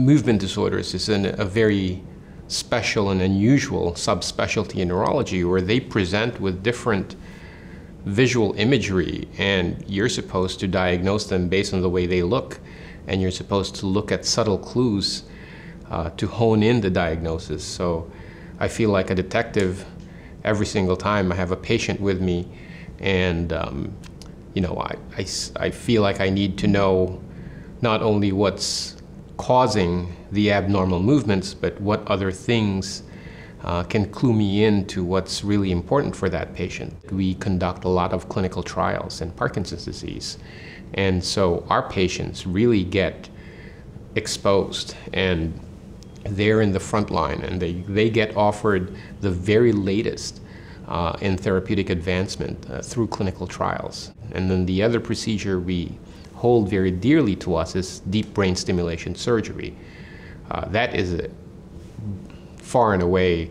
movement disorders is a very special and unusual subspecialty in neurology, where they present with different visual imagery, and you're supposed to diagnose them based on the way they look, and you're supposed to look at subtle clues to hone in the diagnosis. So I feel like a detective every single time I have a patient with me, and I feel like I need to know not only what's causing the abnormal movements, but what other things can clue me in to what's really important for that patient. We conduct a lot of clinical trials in Parkinson's disease, and so our patients really get exposed, and they're in the front line, and they get offered the very latest in therapeutic advancement through clinical trials. And then the other procedure we hold very dearly to us is deep brain stimulation surgery. That is far and away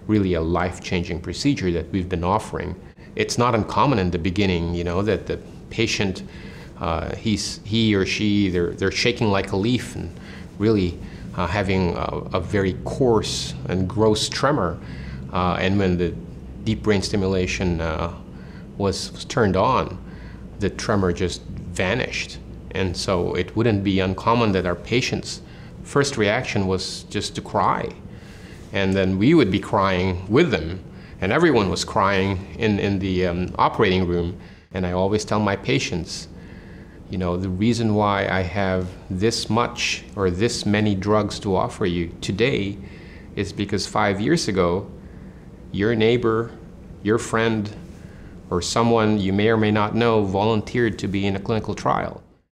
really a life-changing procedure that we've been offering. It's not uncommon in the beginning, that the patient, he or she, they're shaking like a leaf and really having a very coarse and gross tremor. And when the deep brain stimulation was turned on, the tremor just vanished. And so it wouldn't be uncommon that our patients' first reaction was just to cry. And then we would be crying with them, and everyone was crying in the operating room. And I always tell my patients, the reason why I have this much or this many drugs to offer you today is because 5 years ago, your neighbor, your friend, or someone you may or may not know volunteered to be in a clinical trial.